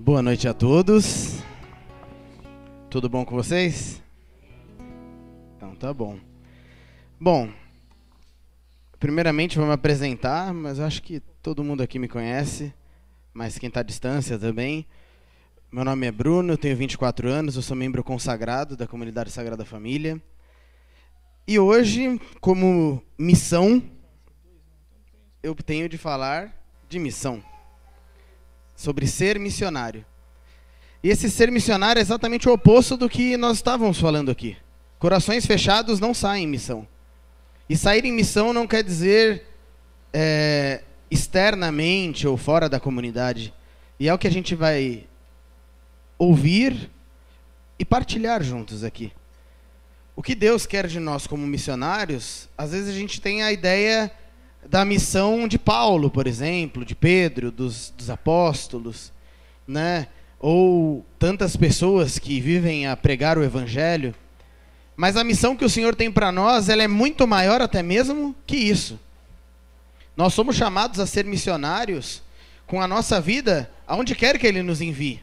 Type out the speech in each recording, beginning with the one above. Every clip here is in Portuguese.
Boa noite a todos. Tudo bom com vocês? Então tá bom. Bom, primeiramente vou me apresentar, mas eu acho que todo mundo aqui me conhece, mas quem está à distância também. Meu nome é Bruno, eu tenho 24 anos, eu sou membro consagrado da Comunidade Sagrada Família. E hoje, como missão, eu tenho de falar de missão, sobre ser missionário. E esse ser missionário é exatamente o oposto do que nós estávamos falando aqui. Corações fechados não saem em missão. E sair em missão não quer dizer externamente ou fora da comunidade. E é o que a gente vai ouvir e partilhar juntos aqui. O que Deus quer de nós como missionários, às vezes a gente tem a ideia da missão de Paulo, por exemplo, de Pedro, dos apóstolos, né? Ou tantas pessoas que vivem a pregar o evangelho. Mas a missão que o Senhor tem para nós, ela é muito maior até mesmo que isso. Nós somos chamados a ser missionários com a nossa vida aonde quer que Ele nos envie.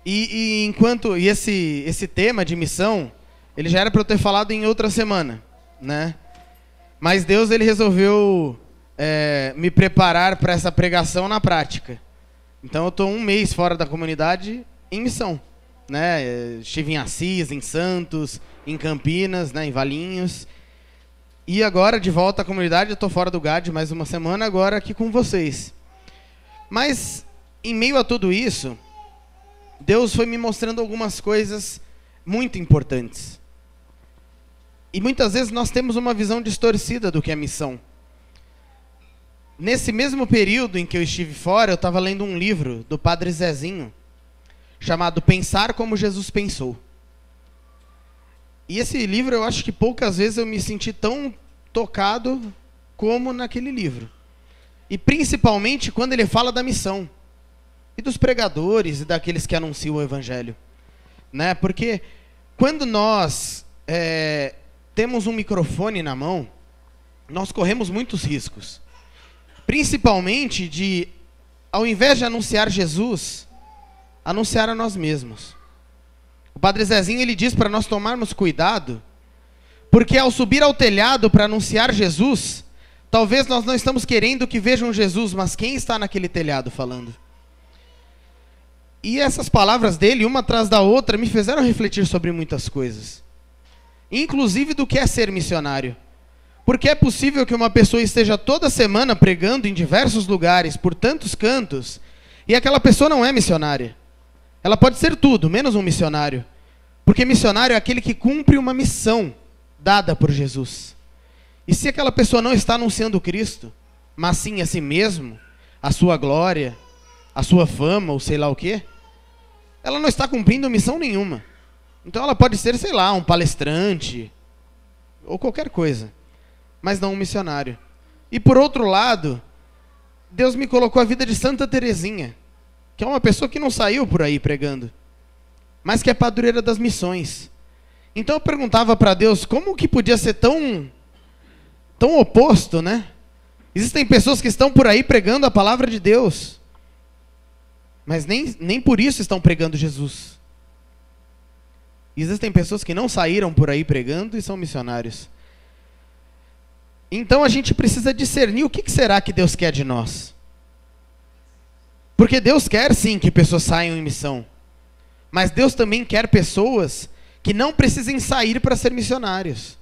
E esse tema de missão, ele já era para eu ter falado em outra semana, né? Mas Deus, ele resolveu me preparar para essa pregação na prática. Então eu estou 1 mês fora da comunidade em missão, né? Estive em Assis, em Santos, em Campinas, né? Em Valinhos. E agora, de volta à comunidade, eu estou fora do GAD mais uma semana, agora aqui com vocês. Mas, em meio a tudo isso, Deus foi me mostrando algumas coisas muito importantes. E muitas vezes nós temos uma visão distorcida do que é missão. Nesse mesmo período em que eu estive fora, eu estava lendo um livro do Padre Zezinho, chamado Pensar como Jesus Pensou. E esse livro, eu acho que poucas vezes eu me senti tão tocado como naquele livro. E principalmente quando ele fala da missão. E dos pregadores e daqueles que anunciam o evangelho, né? Porque quando nós temos um microfone na mão, nós corremos muitos riscos. Principalmente de, ao invés de anunciar Jesus, anunciar a nós mesmos. O Padre Zezinho, ele diz para nós tomarmos cuidado, porque ao subir ao telhado para anunciar Jesus, talvez nós não estamos querendo que vejam Jesus, mas quem está naquele telhado falando? E essas palavras dele, uma atrás da outra, me fizeram refletir sobre muitas coisas. Inclusive do que é ser missionário. Porque é possível que uma pessoa esteja toda semana pregando em diversos lugares, por tantos cantos, e aquela pessoa não é missionária. Ela pode ser tudo, menos um missionário. Porque missionário é aquele que cumpre uma missão dada por Jesus. E se aquela pessoa não está anunciando Cristo, mas sim a si mesmo, a sua glória, a sua fama, ou sei lá o quê, ela não está cumprindo missão nenhuma. Então ela pode ser, sei lá, um palestrante, ou qualquer coisa, mas não um missionário. E por outro lado, Deus me colocou a vida de Santa Teresinha, que é uma pessoa que não saiu por aí pregando, mas que é padroeira das missões. Então eu perguntava para Deus, como que podia ser tão oposto, né? Existem pessoas que estão por aí pregando a palavra de Deus, mas nem por isso estão pregando Jesus. Existem pessoas que não saíram por aí pregando e são missionários. Então a gente precisa discernir o que será que Deus quer de nós. Porque Deus quer sim que pessoas saiam em missão. Mas Deus também quer pessoas que não precisem sair para ser missionários.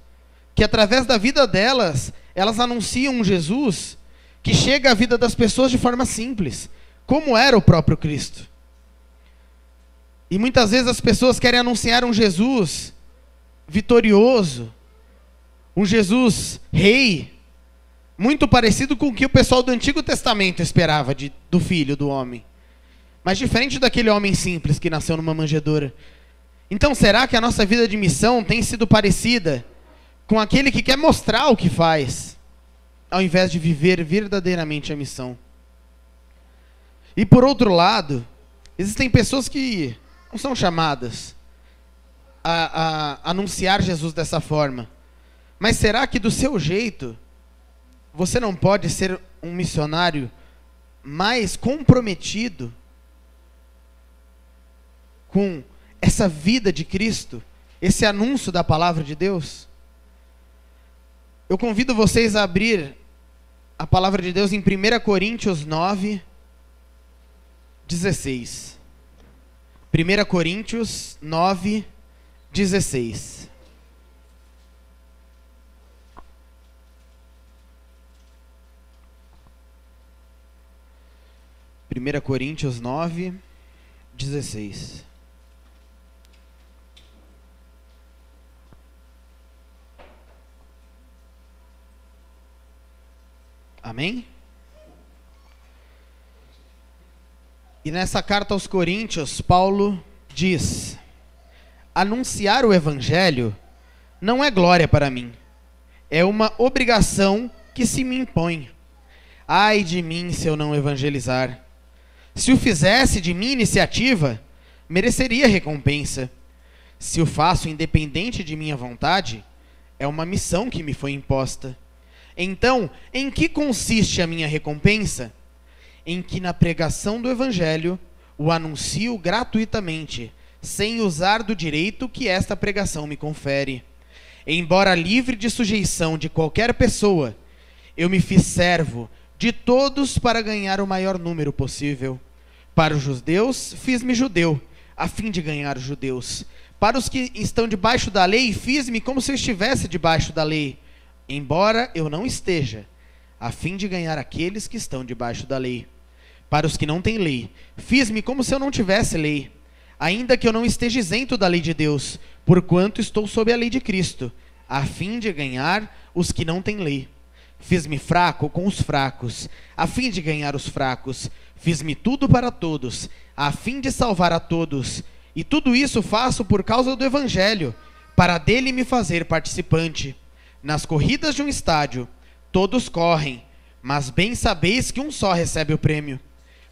Que através da vida delas, elas anunciam um Jesus que chega à vida das pessoas de forma simples, como era o próprio Cristo. E muitas vezes as pessoas querem anunciar um Jesus vitorioso, um Jesus rei, muito parecido com o que o pessoal do Antigo Testamento esperava do filho do homem. Mas diferente daquele homem simples que nasceu numa manjedoura. Então será que a nossa vida de missão tem sido parecida com aquele que quer mostrar o que faz, ao invés de viver verdadeiramente a missão? E por outro lado, existem pessoas que não são chamadas a anunciar Jesus dessa forma. Mas será que do seu jeito, você não pode ser um missionário mais comprometido com essa vida de Cristo, esse anúncio da palavra de Deus? Eu convido vocês a abrir a palavra de Deus em 1 Coríntios 9, 16. 1 Coríntios 9, 16. Primeira Coríntios 9, 16. Amém? E nessa carta aos Coríntios, Paulo diz: anunciar o evangelho não é glória para mim, é uma obrigação que se me impõe. Ai de mim se eu não evangelizar. Se o fizesse de minha iniciativa, mereceria recompensa. Se o faço independente de minha vontade, é uma missão que me foi imposta. Então, em que consiste a minha recompensa? Em que na pregação do evangelho o anuncio gratuitamente, sem usar do direito que esta pregação me confere. Embora livre de sujeição de qualquer pessoa, eu me fiz servo de todos para ganhar o maior número possível. Para os judeus, fiz-me judeu, a fim de ganhar os judeus. Para os que estão debaixo da lei, fiz-me como se eu estivesse debaixo da lei, embora eu não esteja, a fim de ganhar aqueles que estão debaixo da lei. Para os que não têm lei, fiz-me como se eu não tivesse lei, ainda que eu não esteja isento da lei de Deus, porquanto estou sob a lei de Cristo, a fim de ganhar os que não têm lei. Fiz-me fraco com os fracos, a fim de ganhar os fracos. Fiz-me tudo para todos, a fim de salvar a todos. E tudo isso faço por causa do evangelho, para dele me fazer participante. Nas corridas de um estádio, todos correm, mas bem sabeis que um só recebe o prêmio.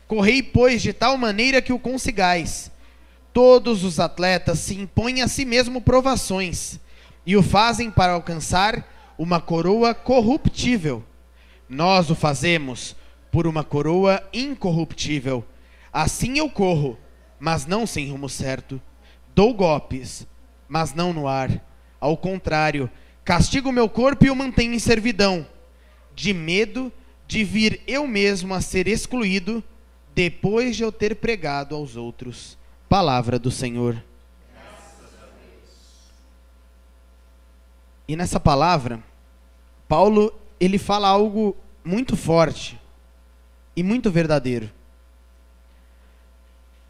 Correi, pois, de tal maneira que o consigais. Todos os atletas se impõem a si mesmo provações, e o fazem para alcançar uma coroa corruptível. Nós o fazemos por uma coroa incorruptível. Assim eu corro, mas não sem rumo certo. Dou golpes, mas não no ar. Ao contrário, castigo o meu corpo e o mantenho em servidão, de medo de vir eu mesmo a ser excluído depois de eu ter pregado aos outros. Palavra do Senhor. E nessa palavra, Paulo, ele fala algo muito forte e muito verdadeiro.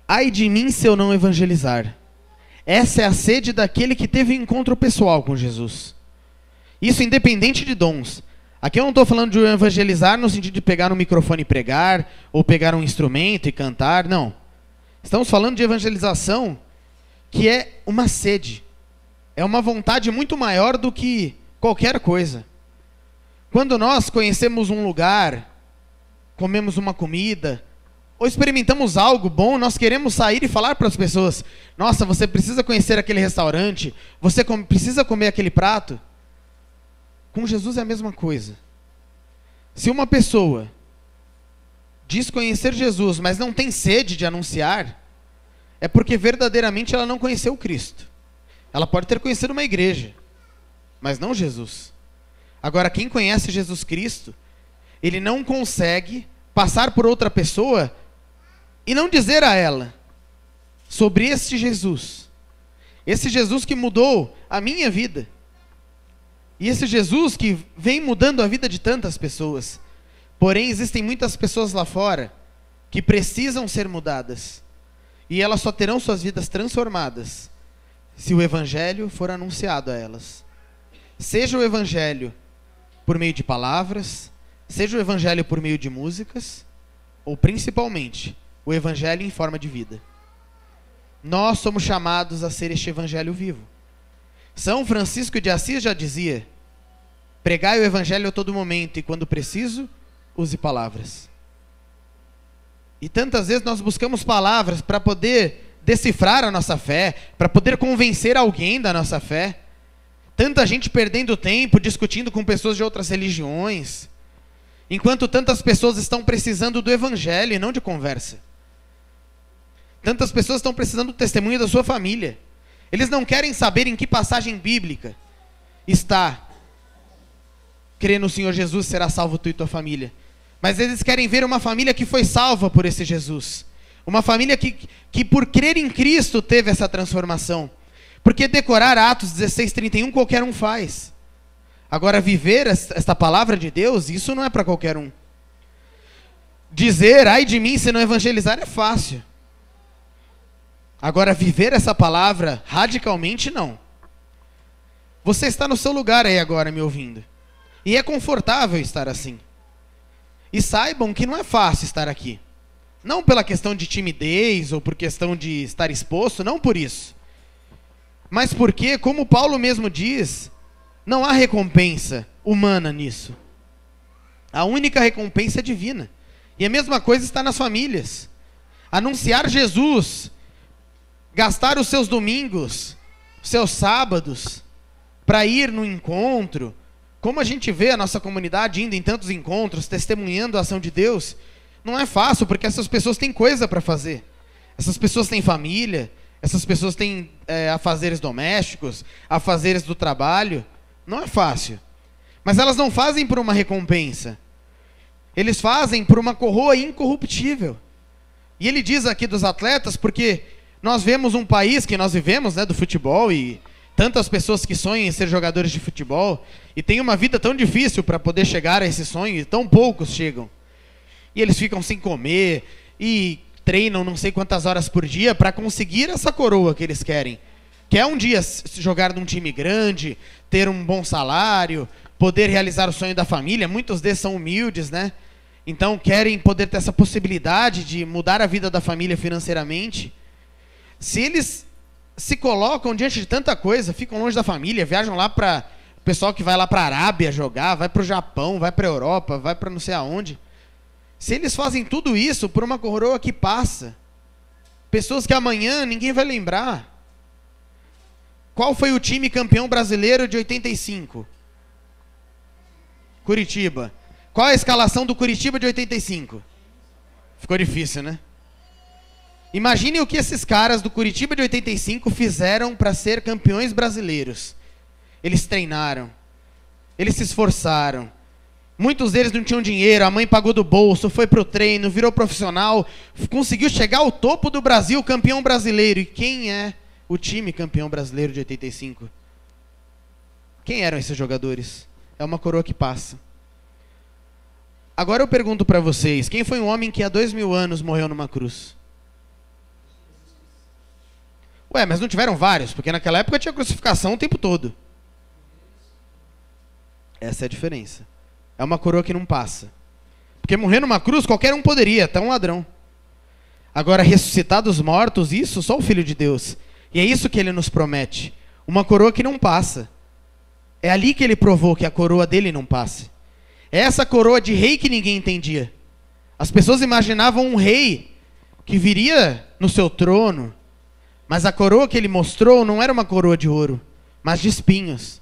Ai de mim se eu não evangelizar. Essa é a sede daquele que teve um encontro pessoal com Jesus. Isso independente de dons. Aqui eu não estou falando de evangelizar no sentido de pegar um microfone e pregar, ou pegar um instrumento e cantar, não. Estamos falando de evangelização que é uma sede. É uma vontade muito maior do que qualquer coisa. Quando nós conhecemos um lugar, comemos uma comida, ou experimentamos algo bom, nós queremos sair e falar para as pessoas: nossa, você precisa conhecer aquele restaurante, você precisa comer aquele prato. Com Jesus é a mesma coisa. Se uma pessoa diz conhecer Jesus, mas não tem sede de anunciar, é porque verdadeiramente ela não conheceu Cristo. Ela pode ter conhecido uma igreja, mas não Jesus. Agora, quem conhece Jesus Cristo, ele não consegue passar por outra pessoa e não dizer a ela sobre esse Jesus que mudou a minha vida, e esse Jesus que vem mudando a vida de tantas pessoas. Porém, existem muitas pessoas lá fora que precisam ser mudadas, e elas só terão suas vidas transformadas se o evangelho for anunciado a elas. Seja o evangelho por meio de palavras, seja o evangelho por meio de músicas, ou principalmente o evangelho em forma de vida. Nós somos chamados a ser este evangelho vivo. São Francisco de Assis já dizia: pregai o evangelho a todo momento, e quando preciso, use palavras. E tantas vezes nós buscamos palavras para poder decifrar a nossa fé, para poder convencer alguém da nossa fé. Tanta gente perdendo tempo discutindo com pessoas de outras religiões, enquanto tantas pessoas estão precisando do evangelho e não de conversa. Tantas pessoas estão precisando do testemunho da sua família. Eles não querem saber em que passagem bíblica está: crer no Senhor Jesus, será salvo tu e tua família. Mas eles querem ver uma família que foi salva por esse Jesus. Uma família que por crer em Cristo teve essa transformação. Porque decorar Atos 16:31 qualquer um faz. Agora viver esta palavra de Deus, isso não é para qualquer um. Dizer, ai de mim se não evangelizar, é fácil. Agora viver essa palavra radicalmente, não. Você está no seu lugar aí agora me ouvindo. E é confortável estar assim. E saibam que não é fácil estar aqui. Não pela questão de timidez ou por questão de estar exposto, não por isso. Mas porque, como Paulo mesmo diz, não há recompensa humana nisso. A única recompensa é divina. E a mesma coisa está nas famílias. Anunciar Jesus, gastar os seus domingos, seus sábados, para ir no encontro, como a gente vê a nossa comunidade indo em tantos encontros, testemunhando a ação de Deus, não é fácil, porque essas pessoas têm coisa para fazer. Essas pessoas têm família, essas pessoas têm afazeres domésticos, afazeres do trabalho. Não é fácil. Mas elas não fazem por uma recompensa. Eles fazem por uma coroa incorruptível. E ele diz aqui dos atletas, porque nós vemos um país que nós vivemos, né, do futebol, e tantas pessoas que sonham em ser jogadores de futebol, e têm uma vida tão difícil para poder chegar a esse sonho, e tão poucos chegam. E eles ficam sem comer, e treinam não sei quantas horas por dia para conseguir essa coroa que eles querem. Quer um dia jogar num time grande, ter um bom salário, poder realizar o sonho da família. Muitos deles são humildes, né? Então querem poder ter essa possibilidade de mudar a vida da família financeiramente. Se eles se colocam diante de tanta coisa, ficam longe da família, viajam lá para o pessoal que vai lá para a Arábia jogar, vai para o Japão, vai para a Europa, vai para não sei aonde. Se eles fazem tudo isso por uma coroa que passa, pessoas que amanhã ninguém vai lembrar. Qual foi o time campeão brasileiro de 85? Curitiba. Qual a escalação do Curitiba de 85? Ficou difícil, né? Imagine o que esses caras do Curitiba de 85 fizeram para ser campeões brasileiros. Eles treinaram, eles se esforçaram. Muitos deles não tinham dinheiro, a mãe pagou do bolso, foi pro treino, virou profissional, conseguiu chegar ao topo do Brasil, campeão brasileiro. E quem é o time campeão brasileiro de 85? Quem eram esses jogadores? É uma coroa que passa. Agora eu pergunto para vocês, quem foi um homem que há 2000 anos morreu numa cruz? Ué, mas não tiveram vários, porque naquela época tinha crucificação o tempo todo. Essa é a diferença. É uma coroa que não passa. Porque morrer numa cruz qualquer um poderia, até um ladrão. Agora, ressuscitar dos mortos, isso só o Filho de Deus. E é isso que ele nos promete. Uma coroa que não passa. É ali que ele provou que a coroa dele não passa. É essa coroa de rei que ninguém entendia. As pessoas imaginavam um rei que viria no seu trono, mas a coroa que ele mostrou não era uma coroa de ouro, mas de espinhos.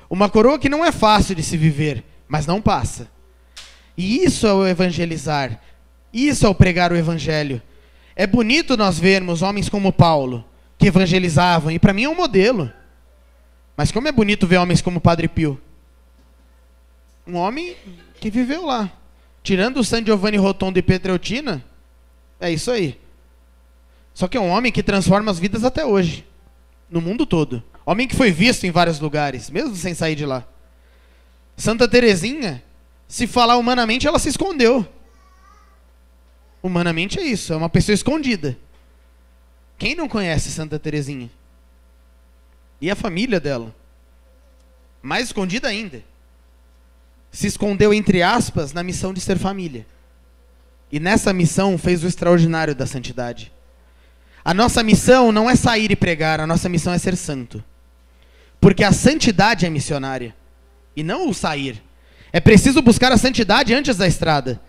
Uma coroa que não é fácil de se viver, mas não passa. E isso é o evangelizar. Isso é o pregar o evangelho. É bonito nós vermos homens como Paulo, que evangelizavam, e para mim é um modelo. Mas como é bonito ver homens como Padre Pio. Um homem que viveu lá. Tirando o San Giovanni Rotondo e Pietrelcina, é isso aí. Só que é um homem que transforma as vidas até hoje. No mundo todo. Homem que foi visto em vários lugares, mesmo sem sair de lá. Santa Teresinha, se falar humanamente, ela se escondeu. Humanamente é isso, é uma pessoa escondida. Quem não conhece Santa Teresinha? E a família dela? Mais escondida ainda. Se escondeu, entre aspas, na missão de ser família. E nessa missão fez o extraordinário da santidade. A nossa missão não é sair e pregar, a nossa missão é ser santo. Porque a santidade é missionária. E não o sair. É preciso buscar a santidade antes da estrada.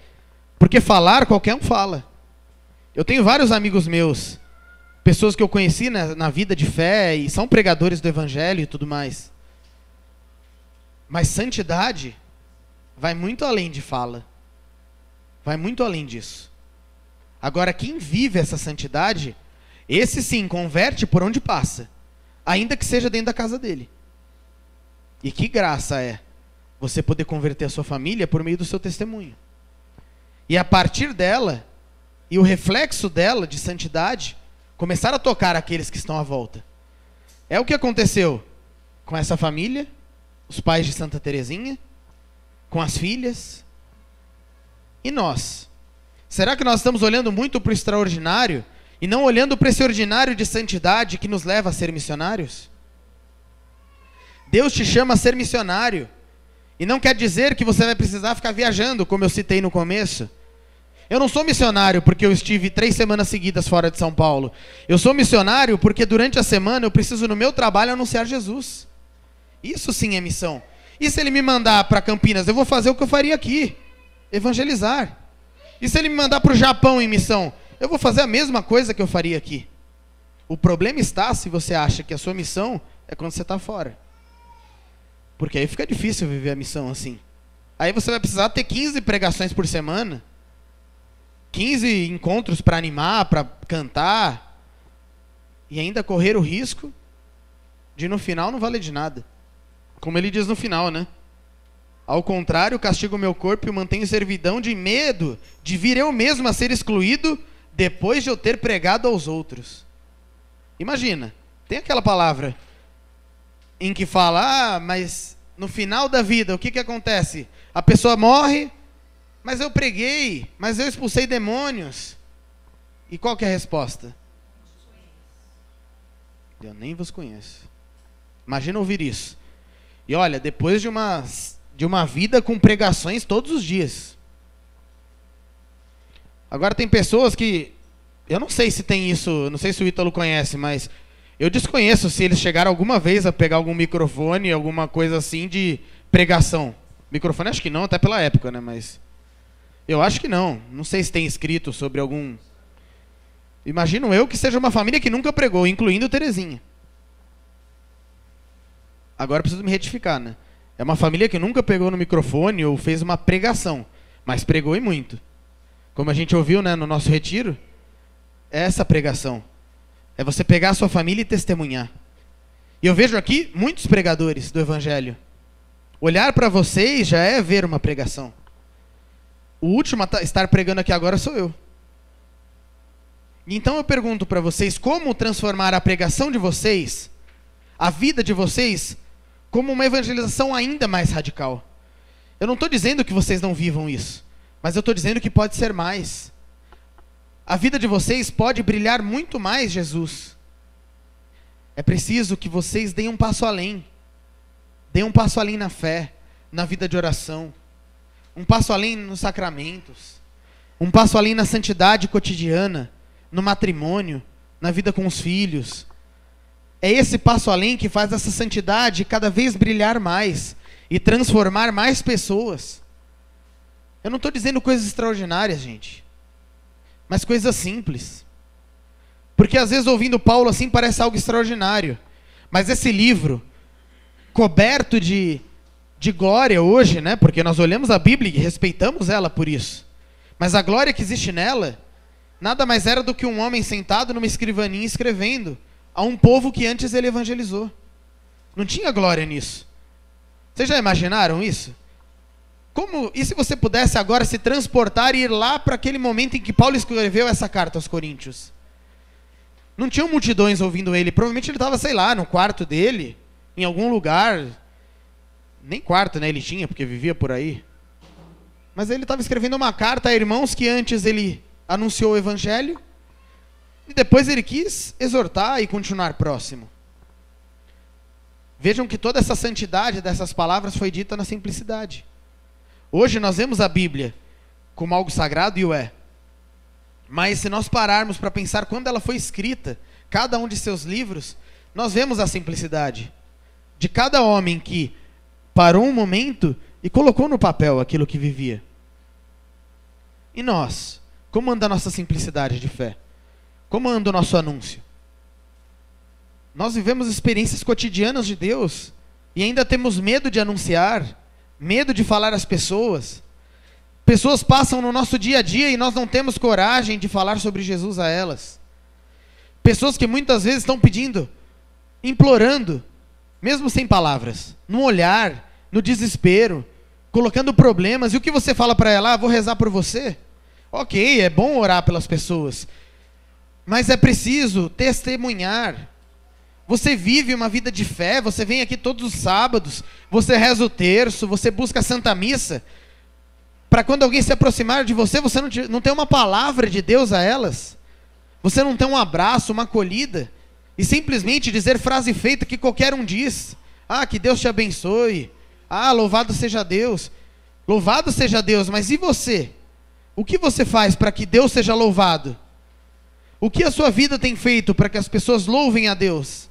Porque falar, qualquer um fala. Eu tenho vários amigos meus, pessoas que eu conheci na vida de fé, e são pregadores do evangelho e tudo mais. Mas santidade vai muito além de fala. Vai muito além disso. Agora, quem vive essa santidade Esse sim converte por onde passa, ainda que seja dentro da casa dele. E que graça é você poder converter a sua família por meio do seu testemunho. E a partir dela, e o reflexo dela de santidade, começar a tocar aqueles que estão à volta. É o que aconteceu com essa família, os pais de Santa Teresinha, com as filhas. E nós? Será que nós estamos olhando muito para o extraordinário e não olhando para esse ordinário de santidade que nos leva a ser missionários? Deus te chama a ser missionário. E não quer dizer que você vai precisar ficar viajando, como eu citei no começo. Eu não sou missionário porque eu estive 3 semanas seguidas fora de São Paulo. Eu sou missionário porque durante a semana eu preciso no meu trabalho anunciar Jesus. Isso sim é missão. E se ele me mandar para Campinas, eu vou fazer o que eu faria aqui. Evangelizar. E se ele me mandar para o Japão em missão, eu vou fazer a mesma coisa que eu faria aqui. O problema está se você acha que a sua missão é quando você está fora. Porque aí fica difícil viver a missão assim. Aí você vai precisar ter 15 pregações por semana, 15 encontros para animar, para cantar, e ainda correr o risco de no final não valer de nada. Como ele diz no final, né? Ao contrário, castigo o meu corpo e o mantenho em servidão de medo de vir eu mesmo a ser excluído depois de eu ter pregado aos outros. Imagina, tem aquela palavra em que fala, mas no final da vida, o que acontece? A pessoa morre, mas eu preguei, mas eu expulsei demônios. E qual que é a resposta? Eu nem vos conheço. Imagina ouvir isso. E olha, depois de uma vida com pregações todos os dias. Agora tem pessoas que, eu não sei se tem isso, não sei se o Ítalo conhece, mas eu desconheço se eles chegaram alguma vez a pegar algum microfone, alguma coisa assim de pregação. Microfone acho que não, até pela época, né? Mas eu acho que não. Não sei se tem escrito sobre algum... Imagino eu que seja uma família que nunca pregou, incluindo Terezinha. Agora eu preciso me retificar, né? É uma família que nunca pegou no microfone ou fez uma pregação, mas pregou e muito. Como a gente ouviu, né, no nosso retiro, é essa pregação. É você pegar a sua família e testemunhar. E eu vejo aqui muitos pregadores do Evangelho. Olhar para vocês já é ver uma pregação. O último a estar pregando aqui agora sou eu. Então eu pergunto para vocês, como transformar a pregação de vocês, a vida de vocês, como uma evangelização ainda mais radical? Eu não estou dizendo que vocês não vivam isso, mas eu estou dizendo que pode ser mais. A vida de vocês pode brilhar muito mais Jesus. É preciso que vocês deem um passo além. Deem um passo além na fé, na vida de oração. Um passo além nos sacramentos. Um passo além na santidade cotidiana, no matrimônio, na vida com os filhos. É esse passo além que faz essa santidade cada vez brilhar mais e transformar mais pessoas. Eu não estou dizendo coisas extraordinárias, gente, mas coisas simples. Porque às vezes ouvindo Paulo assim parece algo extraordinário. Mas esse livro, coberto de glória hoje, né? Porque nós olhamos a Bíblia e respeitamos ela por isso. Mas a glória que existe nela, nada mais era do que um homem sentado numa escrivaninha escrevendo a um povo que antes ele evangelizou. Não tinha glória nisso. Vocês já imaginaram isso? E se você pudesse agora se transportar e ir lá para aquele momento em que Paulo escreveu essa carta aos Coríntios? Não tinham multidões ouvindo ele. Provavelmente ele estava, sei lá, no quarto dele, em algum lugar. Nem quarto, né, ele tinha, porque vivia por aí. Mas ele estava escrevendo uma carta a irmãos que antes ele anunciou o evangelho e depois ele quis exortar e continuar próximo. Vejam que toda essa santidade dessas palavras foi dita na simplicidade. Hoje nós vemos a Bíblia como algo sagrado, e o é. Mas se nós pararmos para pensar quando ela foi escrita, cada um de seus livros, nós vemos a simplicidade de cada homem que parou um momento e colocou no papel aquilo que vivia. E nós? Como anda a nossa simplicidade de fé? Como anda o nosso anúncio? Nós vivemos experiências cotidianas de Deus e ainda temos medo de anunciar, medo de falar às pessoas. Pessoas passam no nosso dia a dia e nós não temos coragem de falar sobre Jesus a elas. Pessoas que muitas vezes estão pedindo, implorando, mesmo sem palavras, no olhar, no desespero, colocando problemas. E o que você fala para ela? Vou rezar por você. Ok, é bom orar pelas pessoas, mas é preciso testemunhar. Você vive uma vida de fé, você vem aqui todos os sábados, você reza o terço, você busca a Santa Missa, para quando alguém se aproximar de você, você não tem uma palavra de Deus a elas, você não tem um abraço, uma acolhida, e simplesmente dizer frase feita que qualquer um diz. Que Deus te abençoe, louvado seja Deus. Louvado seja Deus, mas e você? O que você faz para que Deus seja louvado? O que a sua vida tem feito para que as pessoas louvem a Deus?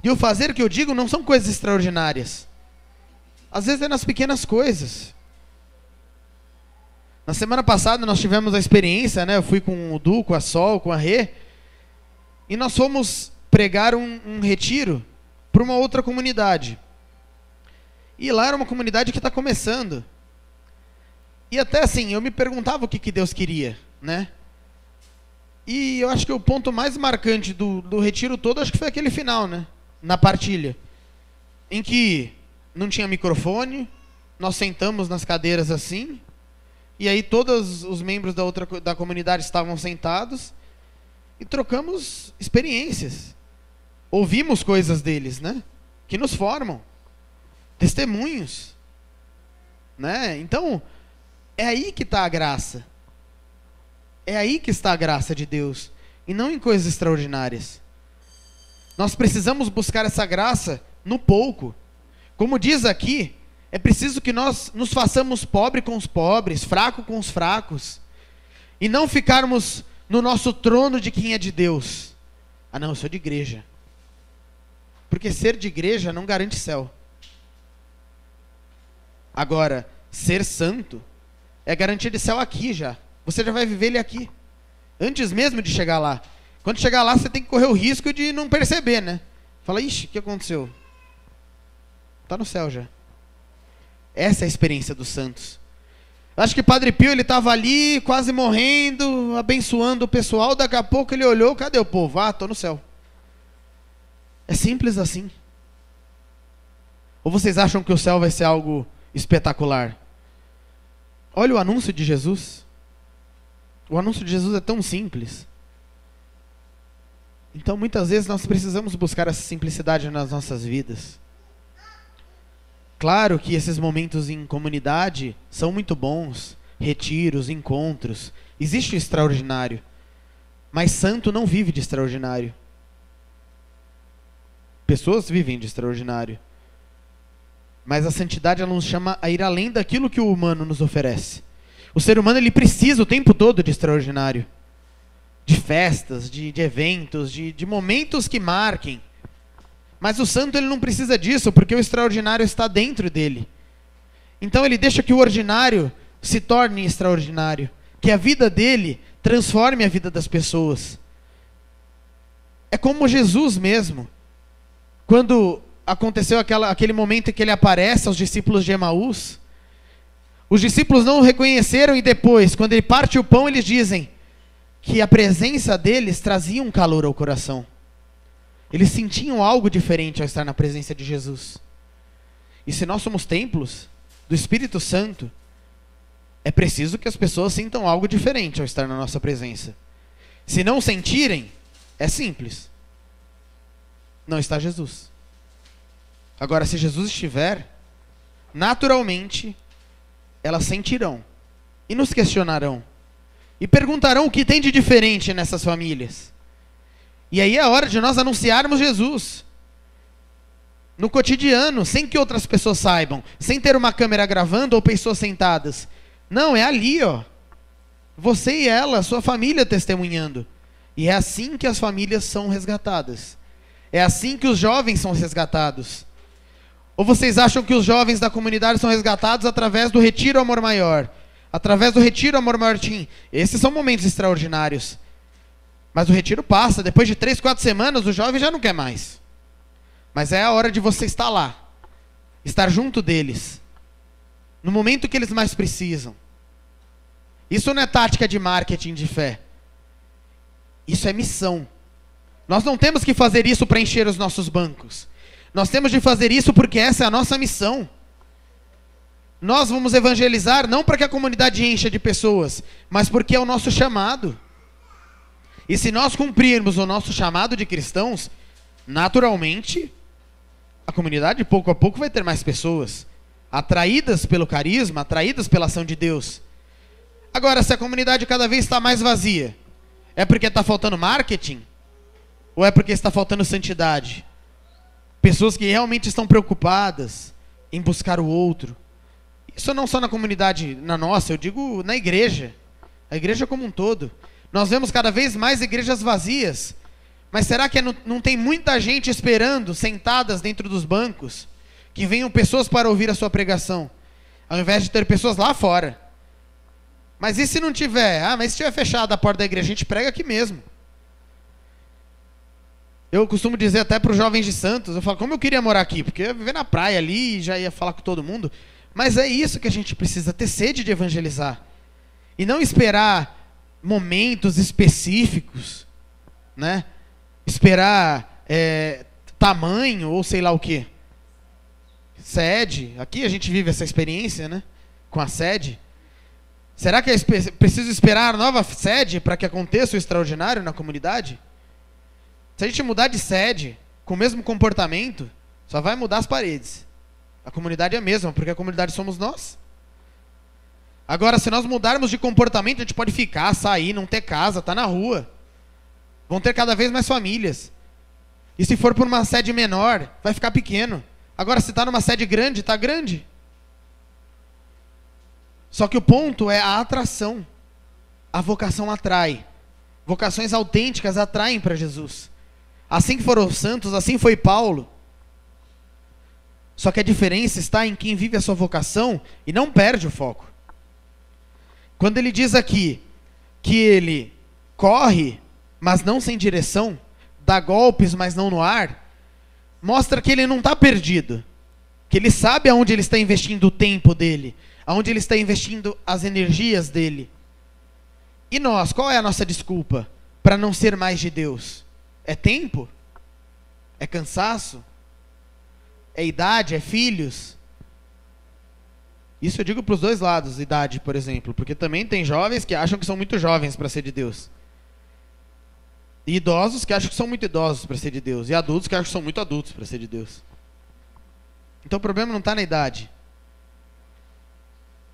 E o fazer que eu digo não são coisas extraordinárias. Às vezes é nas pequenas coisas. Na semana passada nós tivemos a experiência, né? Eu fui com o Du, com a Sol, com a Rê, e nós fomos pregar um retiro para uma outra comunidade. E lá era uma comunidade que está começando. E até assim, eu me perguntava o que Deus queria, né? E eu acho que o ponto mais marcante do retiro todo, acho que foi aquele final, né? Na partilha. Em que não tinha microfone, nós sentamos nas cadeiras assim, e aí todos os membros da comunidade estavam sentados, e trocamos experiências. Ouvimos coisas deles, né? Que nos formam. Testemunhos. Né? Então, é aí que está a graça. É aí que está a graça de Deus. E não em coisas extraordinárias. Nós precisamos buscar essa graça no pouco. Como diz aqui, é preciso que nós nos façamos pobre com os pobres, fraco com os fracos. E não ficarmos no nosso trono de quem é de Deus. Não, eu sou de igreja. Porque ser de igreja não garante céu. Agora, ser santo é garantia de céu aqui já. Você já vai viver ele aqui. Antes mesmo de chegar lá. Quando chegar lá, você tem que correr o risco de não perceber, né? Fala, ixi, o que aconteceu? Está no céu já. Essa é a experiência dos santos. Acho que Padre Pio, ele estava ali, quase morrendo, abençoando o pessoal. Daqui a pouco ele olhou, cadê o povo? Estou no céu. É simples assim. Ou vocês acham que o céu vai ser algo espetacular? Olha o anúncio de Jesus. O anúncio de Jesus é tão simples. Então muitas vezes nós precisamos buscar essa simplicidade nas nossas vidas. Claro que esses momentos em comunidade são muito bons. Retiros, encontros. Existe o extraordinário. Mas santo não vive de extraordinário. Pessoas vivem de extraordinário. Mas a santidade, ela nos chama a ir além daquilo que o humano nos oferece. O ser humano, ele precisa o tempo todo de extraordinário. De festas, de eventos, de momentos que marquem. Mas o santo, ele não precisa disso, porque o extraordinário está dentro dele. Então ele deixa que o ordinário se torne extraordinário. Que a vida dele transforme a vida das pessoas. É como Jesus mesmo. Quando aconteceu aquele momento em que ele aparece aos discípulos de Emaús, os discípulos não o reconheceram, e depois, quando ele parte o pão, eles dizem que a presença deles trazia um calor ao coração. Eles sentiam algo diferente ao estar na presença de Jesus. E se nós somos templos do Espírito Santo, é preciso que as pessoas sintam algo diferente ao estar na nossa presença. Se não sentirem, é simples. Não está Jesus. Agora, se Jesus estiver, naturalmente, elas sentirão e nos questionarão e perguntarão o que tem de diferente nessas famílias. E aí é a hora de nós anunciarmos Jesus no cotidiano, sem que outras pessoas saibam, sem ter uma câmera gravando ou pessoas sentadas. Não, é ali, ó. Você e ela, sua família testemunhando. E é assim que as famílias são resgatadas. É assim que os jovens são resgatados. Ou vocês acham que os jovens da comunidade são resgatados através do Retiro Amor Maior? Através do Retiro Amor Maior Team? Esses são momentos extraordinários. Mas o retiro passa, depois de 3, 4 semanas, o jovem já não quer mais. Mas é a hora de você estar lá. Estar junto deles. No momento que eles mais precisam. Isso não é tática de marketing de fé. Isso é missão. Nós não temos que fazer isso para encher os nossos bancos. Nós temos de fazer isso porque essa é a nossa missão. Nós vamos evangelizar não para que a comunidade encha de pessoas, mas porque é o nosso chamado. E se nós cumprirmos o nosso chamado de cristãos, naturalmente, a comunidade pouco a pouco vai ter mais pessoas, atraídas pelo carisma, atraídas pela ação de Deus. Agora, se a comunidade cada vez está mais vazia, é porque está faltando marketing? Ou é porque está faltando santidade? Pessoas que realmente estão preocupadas em buscar o outro. Isso não só na comunidade, na nossa, eu digo na igreja. A igreja como um todo. Nós vemos cada vez mais igrejas vazias. Mas será que não tem muita gente esperando, sentadas dentro dos bancos, que venham pessoas para ouvir a sua pregação, ao invés de ter pessoas lá fora? Mas e se não tiver? Mas se tiver fechada a porta da igreja, a gente prega aqui mesmo. Eu costumo dizer até para os jovens de Santos, eu falo, como eu queria morar aqui, porque eu ia viver na praia ali e já ia falar com todo mundo. Mas é isso que a gente precisa, ter sede de evangelizar. E não esperar momentos específicos, né? Esperar tamanho ou sei lá o quê. Sede, aqui a gente vive essa experiência, né? Com a sede. Será que é preciso esperar a nova sede para que aconteça o extraordinário na comunidade? Se a gente mudar de sede, com o mesmo comportamento, só vai mudar as paredes. A comunidade é a mesma, porque a comunidade somos nós. Agora, se nós mudarmos de comportamento, a gente pode ficar, sair, não ter casa, tá na rua. Vão ter cada vez mais famílias. E se for por uma sede menor, vai ficar pequeno. Agora, se está numa sede grande, está grande. Só que o ponto é a atração. A vocação atrai. Vocações autênticas atraem para Jesus. Assim que foram os santos, assim foi Paulo. Só que a diferença está em quem vive a sua vocação e não perde o foco. Quando ele diz aqui que ele corre, mas não sem direção, dá golpes, mas não no ar, mostra que ele não está perdido. Que ele sabe aonde ele está investindo o tempo dele, aonde ele está investindo as energias dele. E nós, qual é a nossa desculpa para não ser mais de Deus? É tempo? É cansaço? É idade? É filhos? Isso eu digo para os dois lados, idade, por exemplo, porque também tem jovens que acham que são muito jovens para ser de Deus. E idosos que acham que são muito idosos para ser de Deus. E adultos que acham que são muito adultos para ser de Deus. Então o problema não está na idade.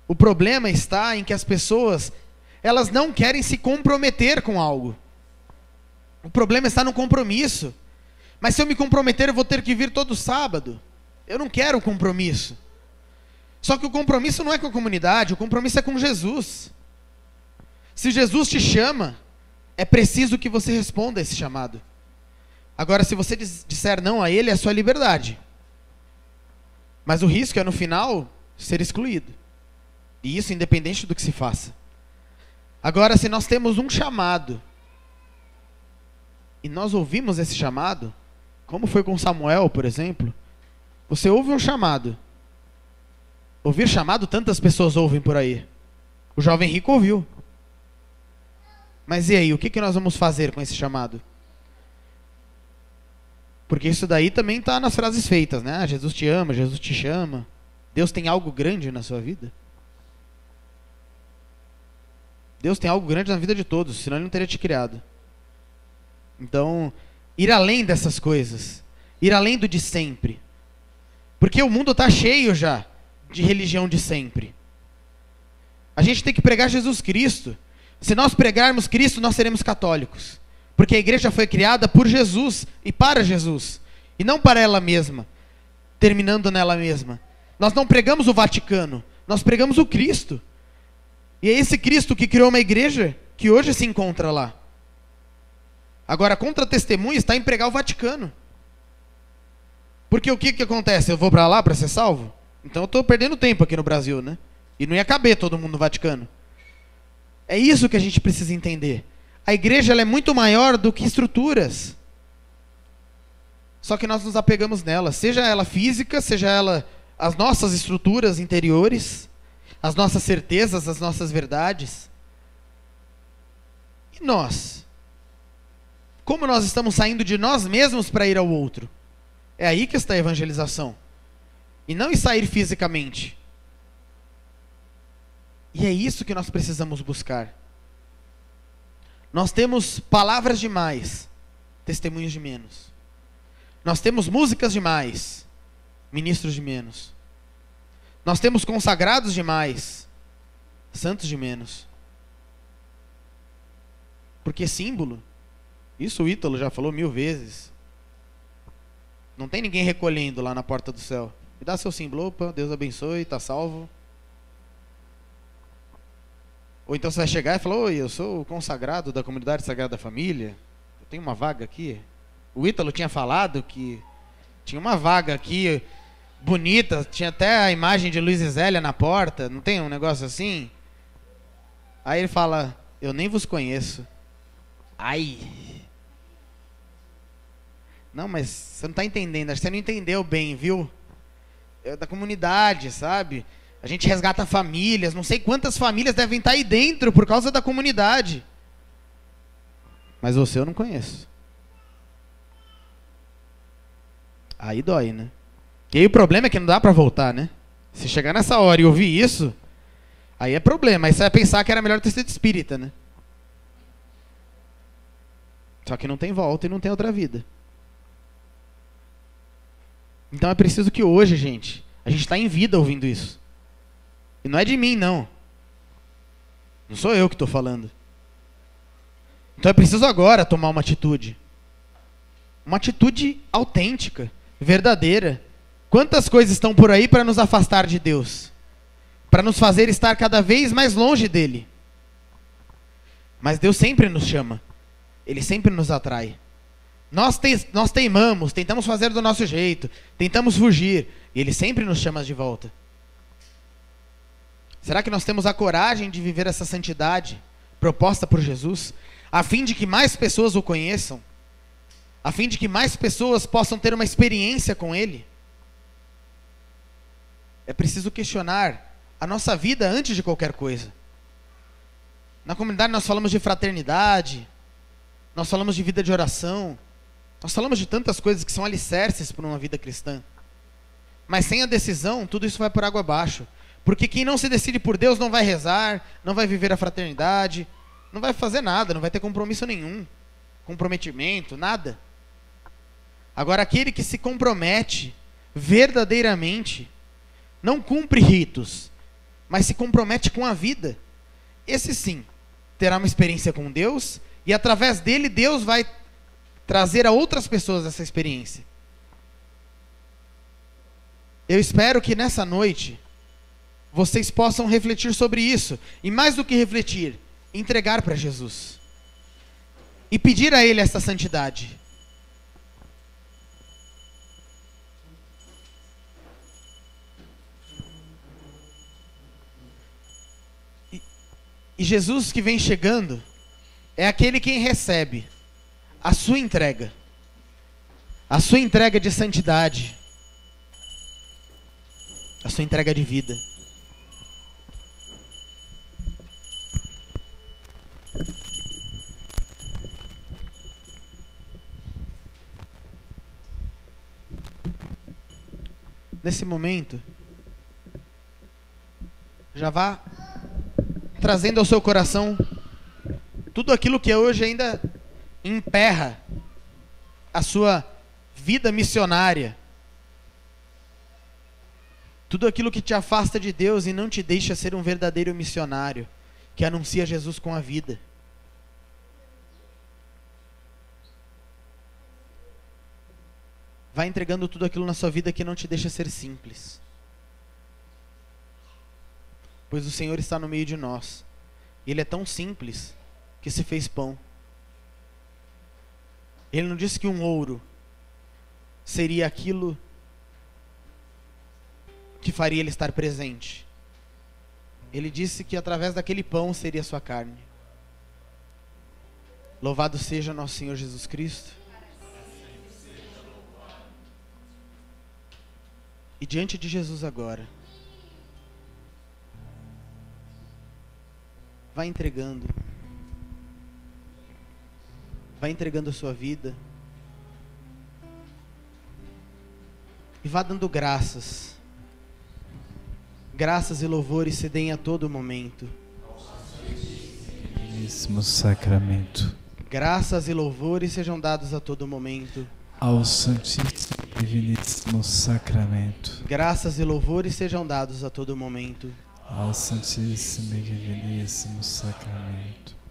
O problema está em que as pessoas, elas não querem se comprometer com algo. O problema está no compromisso. Mas se eu me comprometer, eu vou ter que vir todo sábado. Eu não quero compromisso. Só que o compromisso não é com a comunidade, o compromisso é com Jesus. Se Jesus te chama, é preciso que você responda a esse chamado. Agora, se você disser não a ele, é a sua liberdade. Mas o risco é, no final, ser excluído. E isso independente do que se faça. Agora, se nós temos um chamado, e nós ouvimos esse chamado, como foi com Samuel, por exemplo, você ouve um chamado. Ouvir chamado, tantas pessoas ouvem por aí. O jovem rico ouviu. Mas e aí, o que nós vamos fazer com esse chamado? Porque isso daí também está nas frases feitas, né? Jesus te ama, Jesus te chama. Deus tem algo grande na sua vida. Deus tem algo grande na vida de todos, senão ele não teria te criado. Então, ir além dessas coisas. Ir além do de sempre. Porque o mundo está cheio já de religião de sempre. A gente tem que pregar Jesus Cristo. Se nós pregarmos Cristo, nós seremos católicos. Porque a igreja foi criada por Jesus e para Jesus. E não para ela mesma, terminando nela mesma. Nós não pregamos o Vaticano, nós pregamos o Cristo. E é esse Cristo que criou uma igreja que hoje se encontra lá. Agora, contra-testemunho está em pregar o Vaticano. Porque o que acontece? Eu vou para lá para ser salvo? Então eu estou perdendo tempo aqui no Brasil, né? E não ia caber todo mundo no Vaticano. É isso que a gente precisa entender. A igreja ela é muito maior do que estruturas. Só que nós nos apegamos nela. Seja ela física, seja ela as nossas estruturas interiores, as nossas certezas, as nossas verdades. E nós? Como nós estamos saindo de nós mesmos para ir ao outro? É aí que está a evangelização. E não em sair fisicamente. E é isso que nós precisamos buscar. Nós temos palavras demais, testemunhos de menos. Nós temos músicas demais, ministros de menos. Nós temos consagrados demais, santos de menos. Porque símbolo, isso o Ítalo já falou 1000 vezes. Não tem ninguém recolhendo lá na porta do céu. Me dá seu símbolo, opa, Deus abençoe, está salvo. Ou então você vai chegar e falar: oi, eu sou o consagrado da Comunidade Sagrada Família, eu tenho uma vaga aqui. O Ítalo tinha falado que tinha uma vaga aqui, bonita, tinha até a imagem de Luiz e Zélia na porta, não tem um negócio assim? Aí ele fala: eu nem vos conheço. Ai. Não, mas você não está entendendo, acho que você não entendeu bem, viu? É da comunidade, sabe? A gente resgata famílias, não sei quantas famílias devem estar aí dentro por causa da comunidade. Mas você eu não conheço. Aí dói, né? E aí o problema é que não dá pra voltar, né? Se chegar nessa hora e ouvir isso, aí é problema. Aí você vai pensar que era melhor ter sido espírita, né? Só que não tem volta e não tem outra vida. Então é preciso que hoje, gente, a gente está em vida ouvindo isso. E não é de mim, não. Não sou eu que estou falando. Então é preciso agora tomar uma atitude. Uma atitude autêntica, verdadeira. Quantas coisas estão por aí para nos afastar de Deus? Para nos fazer estar cada vez mais longe dele. Mas Deus sempre nos chama. Ele sempre nos atrai. Nós teimamos, tentamos fazer do nosso jeito, tentamos fugir, e Ele sempre nos chama de volta. Será que nós temos a coragem de viver essa santidade proposta por Jesus, a fim de que mais pessoas o conheçam, a fim de que mais pessoas possam ter uma experiência com Ele? É preciso questionar a nossa vida antes de qualquer coisa. Na comunidade nós falamos de fraternidade, nós falamos de vida de oração, nós falamos de tantas coisas que são alicerces para uma vida cristã. Mas sem a decisão, tudo isso vai por água abaixo. Porque quem não se decide por Deus não vai rezar, não vai viver a fraternidade, não vai fazer nada, não vai ter compromisso nenhum, comprometimento, nada. Agora, aquele que se compromete verdadeiramente, não cumpre ritos, mas se compromete com a vida, esse sim terá uma experiência com Deus, e através dele Deus vai trazer a outras pessoas essa experiência. Eu espero que nessa noite vocês possam refletir sobre isso, e mais do que refletir, entregar para Jesus e pedir a Ele essa santidade. E Jesus que vem chegando é aquele quem recebe a sua entrega de santidade, a sua entrega de vida. Nesse momento, já vá trazendo ao seu coração tudo aquilo que hoje ainda emperra a sua vida missionária, tudo aquilo que te afasta de Deus e não te deixa ser um verdadeiro missionário, que anuncia Jesus com a vida. Vai entregando tudo aquilo na sua vida que não te deixa ser simples. Pois o Senhor está no meio de nós. E Ele é tão simples que se fez pão. Ele não disse que um ouro seria aquilo que faria Ele estar presente. Ele disse que através daquele pão seria a sua carne. Louvado seja nosso Senhor Jesus Cristo. E diante de Jesus agora, vai entregando Vá entregando a sua vida. E vá dando graças. Graças e louvores se deem a todo momento. Diviníssimo sacramento. Graças e louvores sejam dados a todo momento. Ao Santíssimo e Diviníssimo Sacramento. Graças e louvores sejam dados a todo momento. Ao Santíssimo e Diviníssimo Sacramento.